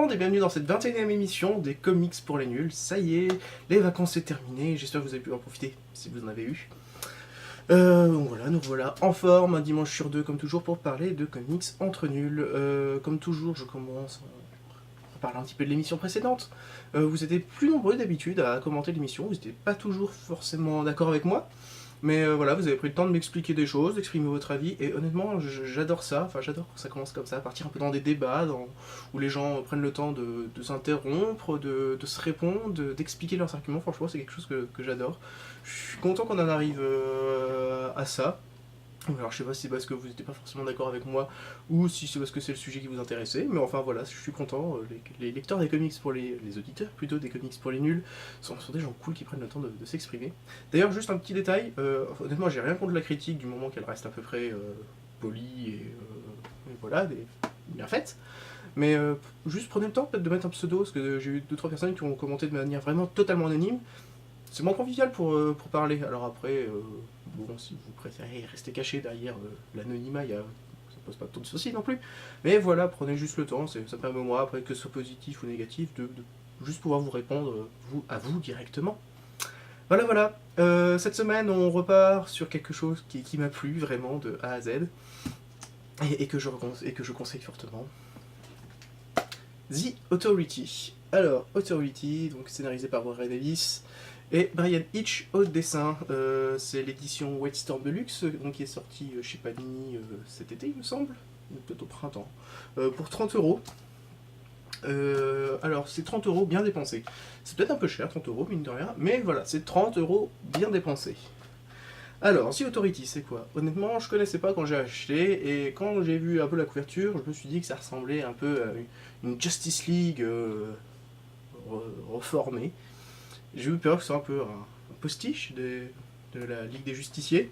monde et bienvenue dans cette 21e émission des comics pour les nuls. Ça y est, les vacances c'est terminé, j'espère que vous avez pu en profiter si vous en avez eu. Donc voilà, nous voilà en forme, un dimanche sur deux comme toujours pour parler de comics entre nuls. Comme toujours, je commence à parler un petit peu de l'émission précédente. Vous étiez plus nombreux d'habitude à commenter l'émission, vous n'étiez pas toujours forcément d'accord avec moi. Mais voilà, vous avez pris le temps de m'expliquer des choses, d'exprimer votre avis, et honnêtement, j'adore ça. Enfin, j'adore quand ça commence comme ça, à partir un peu dans des débats, où les gens prennent le temps de s'interrompre, de se répondre, d'expliquer leurs arguments. Franchement, c'est quelque chose que j'adore. Je suis content qu'on en arrive à ça. Alors, je sais pas si c'est parce que vous n'étiez pas forcément d'accord avec moi, ou si c'est parce que c'est le sujet qui vous intéressait, mais enfin voilà, je suis content. Les lecteurs des comics pour les auditeurs plutôt des comics pour les nuls sont des gens cool qui prennent le temps de s'exprimer. D'ailleurs, juste un petit détail, honnêtement, j'ai rien contre la critique du moment qu'elle reste à peu près polie et voilà, bien faite. Mais juste prenez le temps peut-être de mettre un pseudo, parce que j'ai eu 2-3 personnes qui ont commenté de manière vraiment totalement anonyme. C'est moins convivial pour parler. Alors après, bon, si vous préférez rester caché derrière l'anonymat, ça pose pas tant de soucis non plus. Mais voilà, prenez juste le temps, ça permet moi, après que ce soit positif ou négatif, de juste pouvoir vous répondre à vous directement. Voilà, voilà. Cette semaine, on repart sur quelque chose qui m'a plu vraiment de A à Z et que je conseille fortement. The Authority. Alors, Authority, donc scénarisé par Warren Ellis et Brian Hitch au dessin. C'est l'édition White Storm Deluxe, donc qui est sortie chez Panini cet été, il me semble, ou peut-être au printemps, pour 30€. Alors, c'est 30€ bien dépensés. C'est peut-être un peu cher, 30€, mine de rien, mais voilà, c'est 30€ bien dépensés. Alors, The Authority, c'est quoi? Honnêtement, je connaissais pas quand j'ai acheté, et quand j'ai vu un peu la couverture, je me suis dit que ça ressemblait un peu à une Justice League reformée. J'ai eu peur que ce soit un peu un postiche de la Ligue des Justiciers,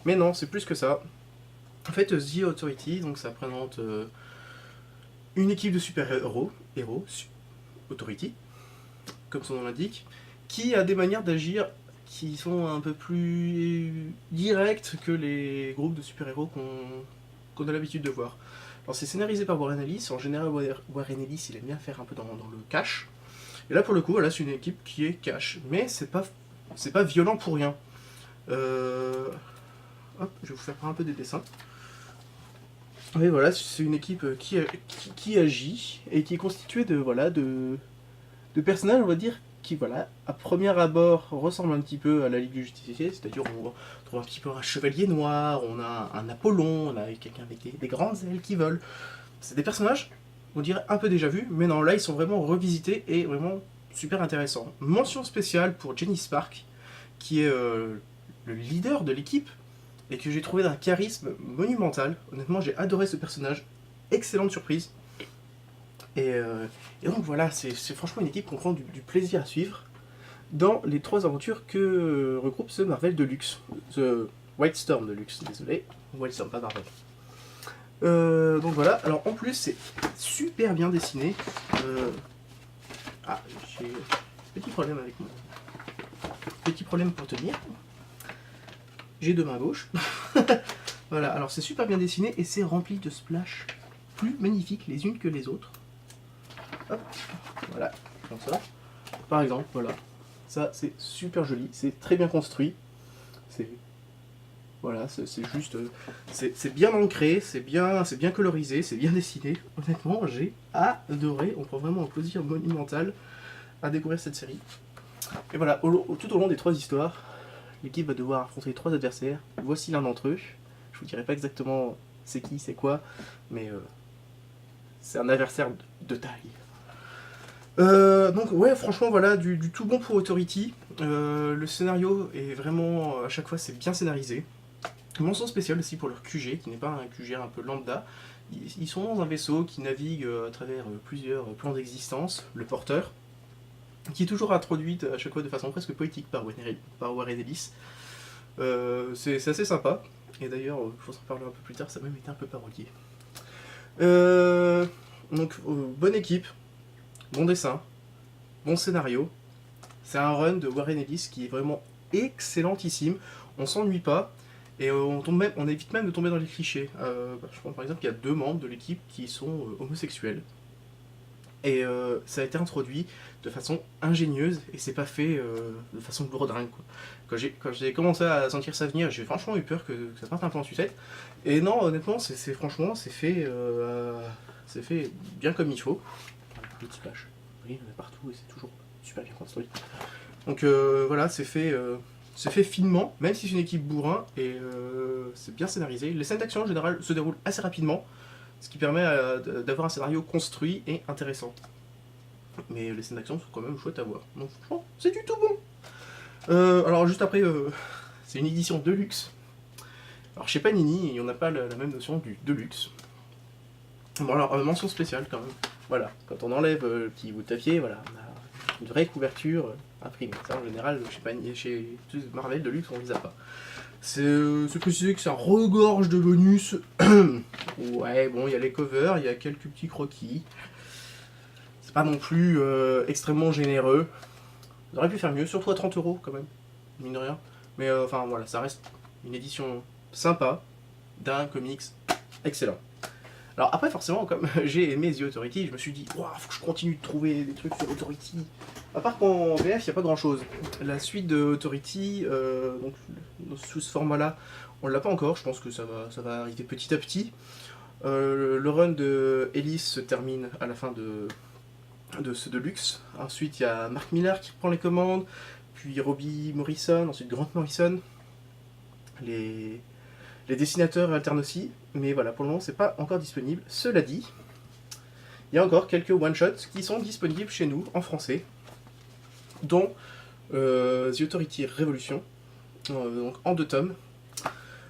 mais non, c'est plus que ça. En fait, The Authority, donc ça présente une équipe de super-héros, Authority, comme son nom l'indique, qui a des manières d'agir qui sont un peu plus directes que les groupes de super-héros qu'on a l'habitude de voir. Alors c'est scénarisé par Warren Ellis, en général Warren Ellis il aime bien faire un peu dans le cash, et là pour le coup voilà, c'est une équipe qui est cash, mais c'est pas violent pour rien. Hop, je vais vous faire un peu des dessins. Mais voilà, c'est une équipe qui agit et qui est constituée de personnages, on va dire, qui, voilà, à premier abord, ressemblent un petit peu à la Ligue du Justicier, c'est-à-dire on trouve un petit peu un chevalier noir, on a un Apollon, on a quelqu'un avec des grandes ailes qui volent. C'est des personnages, on dirait un peu déjà vus, mais non, là ils sont vraiment revisités et vraiment super intéressants. Mention spéciale pour Jenny Spark, qui est le leader de l'équipe, et que j'ai trouvé d'un charisme monumental. Honnêtement, j'ai adoré ce personnage. Excellente surprise. Et donc voilà, c'est franchement une équipe qu'on prend du plaisir à suivre dans les 3 aventures que regroupe ce Marvel Deluxe. The White Storm Deluxe, désolé. White Storm, pas Marvel. Donc voilà, alors en plus c'est super bien dessiné. Ah, j'ai petit problème avec moi. Petit problème pour tenir. J'ai 2 mains gauches. Voilà, alors c'est super bien dessiné et c'est rempli de splash plus magnifiques les unes que les autres. Hop, voilà, comme ça. Par exemple, voilà. Ça, c'est super joli, c'est très bien construit. Voilà, c'est juste... c'est bien ancré, c'est bien colorisé, c'est bien dessiné. Honnêtement, j'ai adoré. On prend vraiment un plaisir monumental à découvrir cette série. Et voilà, tout au long des 3 histoires, l'équipe va devoir affronter 3 adversaires. Voici l'un d'entre eux. Je vous dirai pas exactement c'est qui, c'est quoi, mais c'est un adversaire de taille. Donc ouais, franchement voilà, du tout bon pour Authority. Le scénario est vraiment, à chaque fois c'est bien scénarisé. Mention spéciale aussi pour leur QG, qui n'est pas un QG un peu lambda. Ils sont dans un vaisseau qui navigue à travers plusieurs plans d'existence, le porteur, qui est toujours introduite à chaque fois de façon presque poétique par Warren Ellis. C'est assez sympa, et d'ailleurs, je vous en parler un peu plus tard, ça a même été un peu parodié. Donc, bonne équipe, bon dessin, bon scénario. C'est un run de Warren Ellis qui est vraiment excellentissime. On s'ennuie pas et on évite même de tomber dans les clichés. Je pense par exemple qu'il y a 2 membres de l'équipe qui sont homosexuels. Et ça a été introduit de façon ingénieuse et c'est pas fait de façon lourdingue, quoi. Quand j'ai commencé à sentir ça venir, j'ai franchement eu peur que ça parte un peu en sucette. Et non, honnêtement, franchement, c'est fait bien comme il faut. Petit splash, oui, on est partout et c'est toujours super bien construit. Donc voilà, c'est fait finement, même si c'est une équipe bourrin, et c'est bien scénarisé. Les scènes d'action en général se déroulent assez rapidement, ce qui permet d'avoir un scénario construit et intéressant. Mais les scènes d'action sont quand même chouettes à voir. Donc franchement, c'est du tout bon. Alors juste après, c'est une édition Deluxe. Alors chez Panini, on n'a pas la même notion du Deluxe. Bon alors, mention spéciale quand même. Voilà, quand on enlève le petit bout de papier, voilà, on a une vraie couverture imprimée. Ça en général, chez Marvel Deluxe, on les a pas. C'est précisé que ça regorge de bonus. Ouais, bon, il y a les covers, il y a quelques petits croquis. C'est pas non plus extrêmement généreux. Ils auraient pu faire mieux, surtout à 30 € quand même, mine de rien. Mais enfin voilà, ça reste une édition sympa d'un comics excellent. Alors après forcément, comme j'ai aimé The Authority, je me suis dit, waouh, faut que je continue de trouver des trucs sur Authority. À part qu'en VF, il n'y a pas grand chose. La suite de Authority, donc sous ce format-là, on l'a pas encore, je pense que ça va arriver petit à petit. Le run de Ellis se termine à la fin de ce Deluxe. Ensuite, il y a Mark Millar qui prend les commandes, puis Robbie Morrison, ensuite Grant Morrison. Les dessinateurs alternent aussi, mais voilà, pour le moment, c'est pas encore disponible. Cela dit, il y a encore quelques one-shots qui sont disponibles chez nous en français, dont The Authority Revolution, donc en 2 tomes.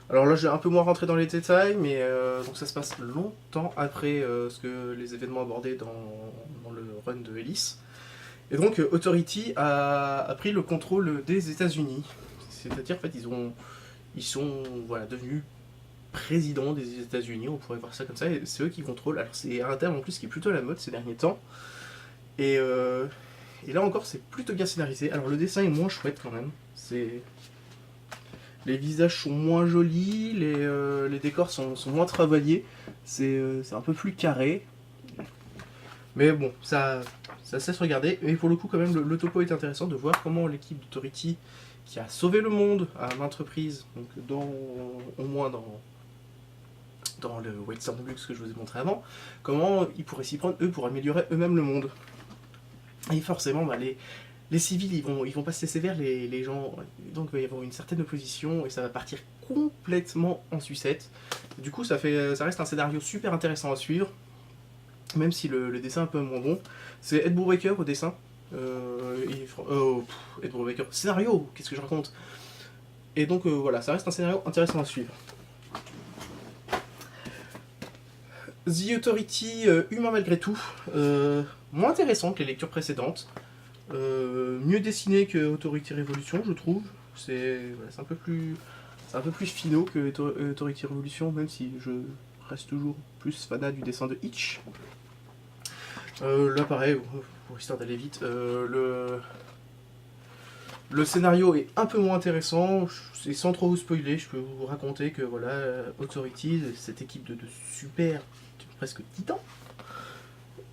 Alors là, je vais un peu moins rentrer dans les détails, mais donc ça se passe longtemps après les événements abordés dans le run de Ellis. Et donc Authority a pris le contrôle des États-Unis. C'est-à-dire, en fait, ils sont voilà, devenus présidents des États-Unis, on pourrait voir ça comme ça, et c'est eux qui contrôlent. Alors c'est un terme en plus qui est plutôt à la mode ces derniers temps. Et là encore, c'est plutôt bien scénarisé. Alors le dessin est moins chouette quand même. Les visages sont moins jolis, les décors sont moins travaillés, c'est un peu plus carré. Mais bon, ça cesse de regarder. Et pour le coup, quand même, le topo est intéressant de voir comment l'équipe d'Authority, qui a sauvé le monde à maintes reprises, donc au moins dans le White Storm Deluxe que je vous ai montré avant, comment ils pourraient s'y prendre, eux, pour améliorer eux-mêmes le monde. Et forcément, bah, les civils, ils vont pas se laisser faire, les gens, donc il va y avoir une certaine opposition, et ça va partir complètement en sucette. Du coup, ça reste un scénario super intéressant à suivre, même si le dessin est un peu moins bon. C'est Ed Brubaker au dessin. Ed Brubaker, scénario, qu'est-ce que je raconte? Et donc voilà, ça reste un scénario intéressant à suivre. The Authority, humain malgré tout, moins intéressant que les lectures précédentes, mieux dessiné que Authority Revolution, je trouve. C'est un peu plus finaux que Authority Revolution, même si je reste toujours plus fanat du dessin de Hitch. Là pareil, pour histoire d'aller vite, le scénario est un peu moins intéressant, et sans trop vous spoiler, je peux vous raconter que voilà, Authority, cette équipe de super, presque titans,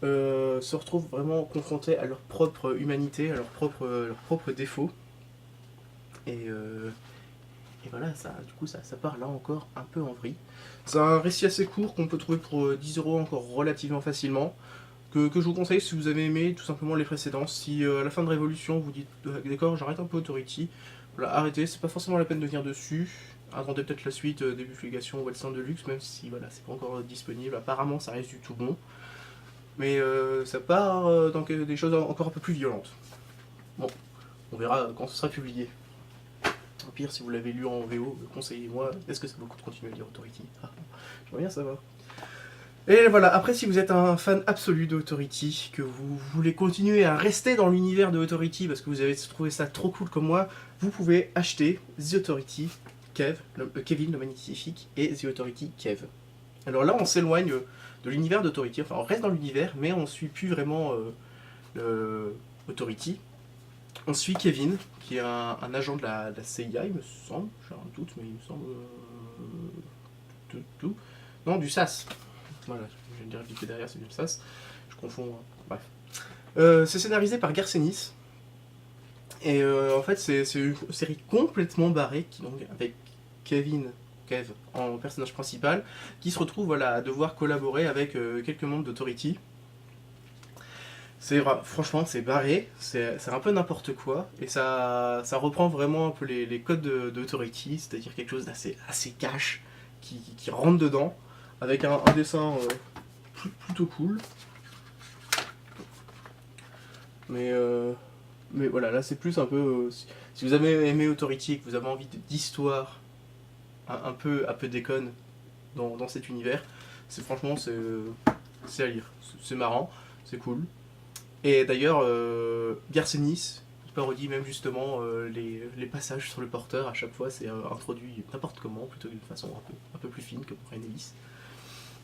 se retrouvent vraiment confrontés à leur propre humanité, à leurs propres défauts. Et voilà, du coup, ça part là encore un peu en vrille. C'est un récit assez court qu'on peut trouver pour 10 € encore relativement facilement. Que je vous conseille si vous avez aimé tout simplement les précédents. Si à la fin de Révolution vous dites d'accord, j'arrête un peu Authority, voilà, arrêtez, c'est pas forcément la peine de venir dessus. Attendez peut-être la suite des publications White Storm Deluxe, même si voilà, c'est pas encore disponible. Apparemment, ça reste du tout bon. Mais ça part dans des choses encore un peu plus violentes. Bon, on verra quand ce sera publié. Au pire, si vous l'avez lu en VO, conseillez-moi. Est-ce que ça vaut le coup de continuer à lire Authority? J'aimerais bien savoir. Et voilà, après si vous êtes un fan absolu d'Authority, que vous voulez continuer à rester dans l'univers de Authority parce que vous avez trouvé ça trop cool comme moi, vous pouvez acheter The Authority Kevin le Magnifique et The Authority Kev. Alors là on s'éloigne de l'univers d'Authority, enfin on reste dans l'univers mais on suit plus vraiment Authority. On suit Kevin, qui est un agent de la CIA, il me semble, j'ai un doute mais il me semble... Non, du SAS. Voilà, je viens de dire vite derrière, c'est du SAS. Je confonds Bref. C'est scénarisé par Garcenis. Et en fait, c'est une série complètement barrée, donc, avec Kev, en personnage principal, qui se retrouve voilà, à devoir collaborer avec quelques membres d'Authority. Franchement, c'est barré, c'est un peu n'importe quoi, et ça reprend vraiment un peu les codes d'Authority, c'est-à-dire quelque chose d'assez assez cash, qui rentre dedans, avec un dessin plutôt cool. Mais voilà, là c'est plus un peu. Si vous avez aimé Authority et que vous avez envie d'histoire un peu déconne dans cet univers, franchement c'est à lire. C'est marrant, c'est cool. Et d'ailleurs, Garcenis il parodie même justement les passages sur le porteur. À chaque fois, c'est introduit n'importe comment, plutôt d'une façon un peu plus fine que pour Brian Ellis.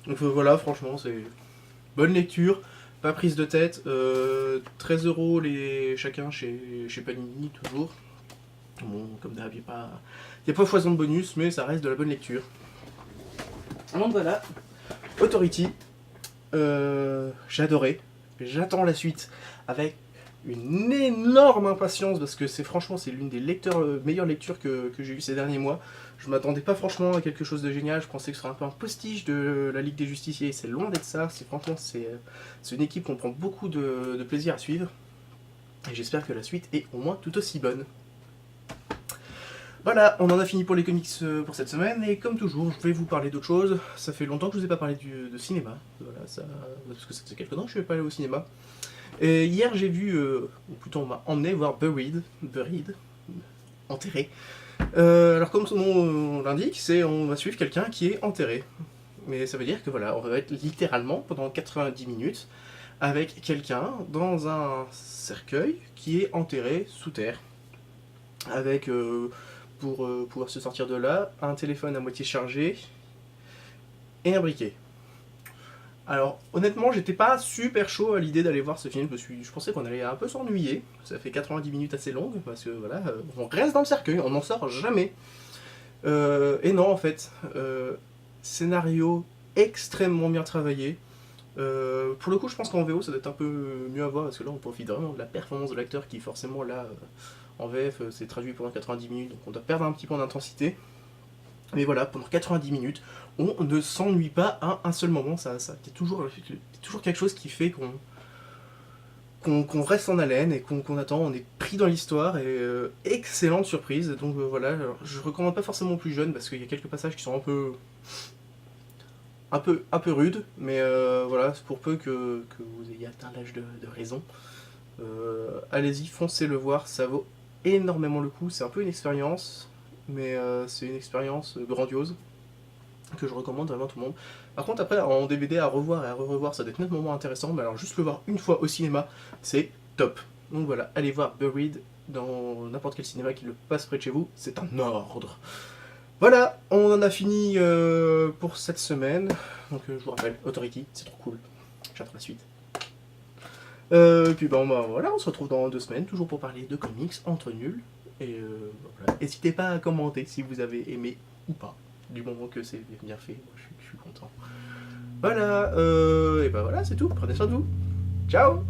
Donc voilà, franchement, c'est bonne lecture. Pas prise de tête, 13 € chacun chez Panini, toujours. Bon, comme d'hab, il n'y a pas foison de bonus, mais ça reste de la bonne lecture. Donc voilà, Authority, j'ai adoré. J'attends la suite avec une énorme impatience parce que franchement c'est l'une des meilleures lectures que j'ai eues ces derniers mois. Je m'attendais pas franchement à quelque chose de génial, je pensais que ce serait un peu un postiche de la Ligue des Justiciers, c'est loin d'être ça, c'est une équipe qu'on prend beaucoup de plaisir à suivre et j'espère que la suite est au moins tout aussi bonne. Voilà, on en a fini pour les comics pour cette semaine, et comme toujours, je vais vous parler d'autre chose. Ça fait longtemps que je vous ai pas parlé de cinéma, voilà, parce que ça faisait quelques temps que je ne vais pas aller au cinéma. Et hier, j'ai vu, ou plutôt on m'a emmené voir Buried, enterré. Alors comme son nom l'indique, on va suivre quelqu'un qui est enterré. Mais ça veut dire que voilà, on va être littéralement pendant 90 minutes avec quelqu'un dans un cercueil qui est enterré sous terre. Avec, pour pouvoir se sortir de là, un téléphone à moitié chargé et un briquet. Alors honnêtement, j'étais pas super chaud à l'idée d'aller voir ce film, parce que je pensais qu'on allait un peu s'ennuyer. Ça fait 90 minutes assez longues, parce que voilà, on reste dans le cercueil, on n'en sort jamais. Et non, en fait, scénario extrêmement bien travaillé. Pour le coup, je pense qu'en VO, ça doit être un peu mieux à voir, parce que là, on profite vraiment de la performance de l'acteur, qui forcément, là, en VF, c'est traduit pendant 90 minutes, donc on doit perdre un petit peu en intensité. Mais voilà, pendant 90 minutes, on ne s'ennuie pas à un seul moment. Ça c'est toujours quelque chose qui fait qu'on reste en haleine et qu'on attend. On est pris dans l'histoire et excellente surprise. Donc voilà, alors, je recommande pas forcément aux plus jeunes parce qu'il y a quelques passages qui sont un peu rudes, mais voilà, c'est pour peu que vous ayez atteint l'âge de raison. Allez-y, foncez le voir, ça vaut énormément le coup. C'est un peu une expérience, mais c'est une expérience grandiose que je recommande vraiment à tout le monde. Par contre, après, en DVD à revoir et à revoir, ça doit être nettement moins intéressant, mais alors juste le voir une fois au cinéma, c'est top. Donc voilà, allez voir Buried dans n'importe quel cinéma qui le passe près de chez vous, c'est un ordre. Voilà, on en a fini pour cette semaine. Donc je vous rappelle, Authority, c'est trop cool. J'attends la suite. Et puis bon, bah voilà, on se retrouve dans 2 semaines, toujours pour parler de comics entre nuls. Et voilà. N'hésitez pas à commenter si vous avez aimé ou pas. Du moment que c'est bien fait, moi je suis content. Voilà, et bah voilà, c'est tout. Prenez soin de vous. Ciao!